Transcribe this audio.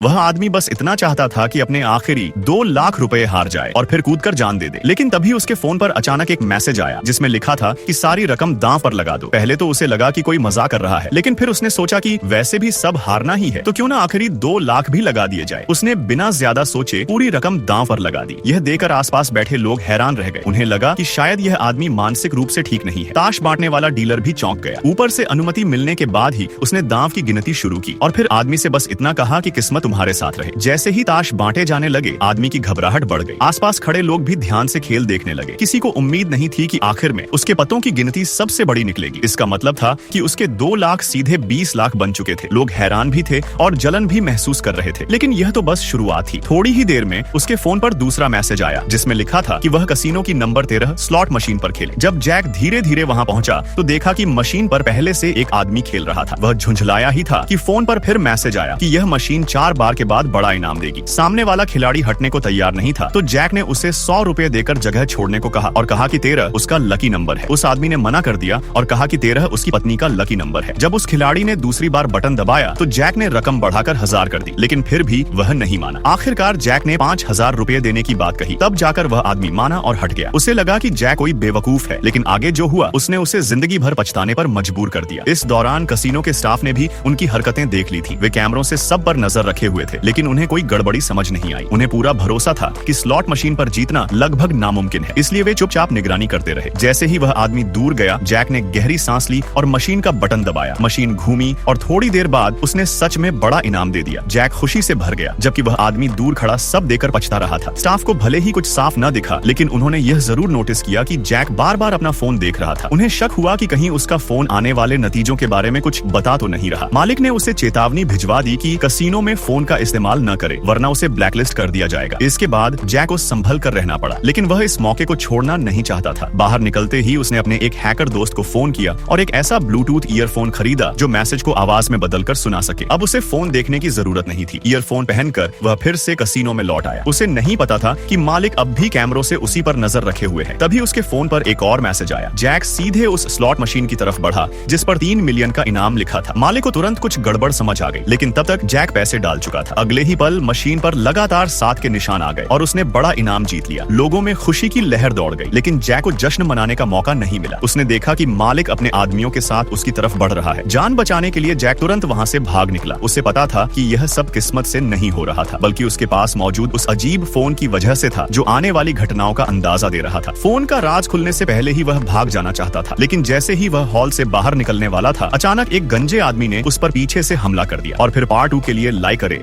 वह आदमी बस इतना चाहता था कि अपने आखिरी 2 लाख रुपए हार जाए और फिर कूदकर जान दे दे। लेकिन तभी उसके फोन पर अचानक एक मैसेज आया जिसमें लिखा था कि सारी रकम दांव पर लगा दो। पहले तो उसे लगा कि कोई मजाक कर रहा है, लेकिन फिर उसने सोचा कि वैसे भी सब हारना ही है, तो क्यों ना आखिरी 2 लाख भी लगा दिए जाए। उसने बिना ज्यादा सोचे पूरी रकम दांव पर लगा दी। यह देखकर आसपास बैठे लोग हैरान रह गए। उन्हें लगा कि शायद यह आदमी मानसिक रूप से ठीक नहीं है। ताश बांटने वाला डीलर भी चौंक गया। ऊपर से अनुमति मिलने के बाद ही उसने दांव की गिनती शुरू की और फिर आदमी से बस इतना कहा कि किस्मत तुम्हारे साथ रहे। जैसे ही ताश बांटे जाने लगे, आदमी की घबराहट बढ़ गई। आसपास खड़े लोग भी ध्यान से खेल देखने लगे। किसी को उम्मीद नहीं थी कि आखिर में उसके पतों की गिनती सबसे बड़ी निकलेगी। इसका मतलब था कि उसके 2 लाख सीधे 20 लाख बन चुके थे। लोग हैरान भी थे और जलन भी महसूस कर रहे थे। लेकिन यह तो बस शुरुआत थी। थोड़ी ही देर में उसके फोन पर दूसरा मैसेज आया जिसमें लिखा था कि वह कसिनो की नंबर 13 स्लॉट मशीन पर खेले। जब जैक धीरे धीरे वहां पहुंचा तो देखा कि मशीन पर पहले से एक आदमी खेल रहा था। वह झुंझलाया ही था कि फोन पर फिर मैसेज आया कि यह मशीन 4 बार के बाद बड़ा इनाम देगी। सामने वाला खिलाड़ी हटने को तैयार नहीं था, तो जैक ने उसे 100 रुपए देकर जगह छोड़ने को कहा और कहा कि 13 उसका लकी नंबर है। उस आदमी ने मना कर दिया और कहा कि 13 उसकी पत्नी का लकी नंबर है। जब उस खिलाड़ी ने दूसरी बार बटन दबाया तो जैक ने रकम बढ़ाकर 1000 कर दी, लेकिन फिर भी वह नहीं माना। आखिरकार जैक ने 5000 रुपए देने की बात कही। तब जाकर वह आदमी माना और हट गया। उसे लगा कि जैक कोई बेवकूफ है, लेकिन आगे जो हुआ उसने उसे जिंदगी भर पछताने पर मजबूर कर दिया। इस दौरान कसिनो के स्टाफ ने भी उनकी हरकतें देख ली थी। वे कैमरों से सब पर नजर रखे हुए थे, लेकिन उन्हें कोई गड़बड़ी समझ नहीं आई। उन्हें पूरा भरोसा था कि स्लॉट मशीन पर जीतना लगभग नामुमकिन है, इसलिए वे चुपचाप निगरानी करते रहे। जैसे ही वह आदमी दूर गया, जैक ने गहरी सांस ली और मशीन का बटन दबाया। मशीन घूमी और थोड़ी देर बाद उसने सच में बड़ा इनाम दे दिया। जैक खुशी से भर गया, जबकि वह आदमी दूर खड़ा सब देकर पछता रहा था। स्टाफ को भले ही कुछ साफ न दिखा, लेकिन उन्होंने यह जरूर नोटिस किया कि जैक बार बार अपना फोन देख रहा था। उन्हें शक हुआ कि कहीं उसका फोन आने वाले नतीजों के बारे में कुछ बता तो नहीं रहा। मालिक ने उसे चेतावनी भिजवा दी कि कसिनो में फोन का इस्तेमाल न करे, वरना उसे ब्लैकलिस्ट कर दिया जाएगा। इसके बाद जैक को संभल कर रहना पड़ा, लेकिन वह इस मौके को छोड़ना नहीं चाहता था। बाहर निकलते ही उसने अपने एक हैकर दोस्त को फोन किया और एक ऐसा ब्लूटूथ ईयरफोन खरीदा जो मैसेज को आवाज में बदलकर सुना सके। अब उसे फोन देखने की जरूरत नहीं थी। ईयरफोन पहनकर वह फिर से कसिनो में लौट आया। उसे नहीं पता था कि मालिक अब भी कैमरों से उसी पर नजर रखे हुए है। तभी उसके फोन पर एक और मैसेज आया। जैक सीधे उस स्लॉट मशीन की तरफ बढ़ा जिस पर 3 मिलियन का इनाम लिखा था। मालिक को तुरंत कुछ गड़बड़ समझ आ गई, लेकिन तब तक जैक पैसे डाल चुका था। अगले ही पल मशीन पर लगातार 7 के निशान आ गए और उसने बड़ा इनाम जीत लिया। लोगों में खुशी की लहर दौड़ गई, लेकिन जैक को जश्न मनाने का मौका नहीं मिला। उसने देखा कि मालिक अपने आदमियों के साथ उसकी तरफ बढ़ रहा है। जान बचाने के लिए जैक तुरंत वहां से भाग निकला। उसे पता था कि यह सब किस्मत से नहीं हो रहा था, बल्कि उसके पास मौजूद उस अजीब फोन की वजह से था जो आने वाली घटनाओं का अंदाजा दे रहा था। फोन का राज खुलने से पहले ही वह भाग जाना चाहता था, लेकिन जैसे ही वह हॉल से बाहर निकलने वाला था, अचानक एक गंजे आदमी ने उस पर पीछे से हमला कर दिया। और फिर पार्ट 2 के लिए लाइक करें,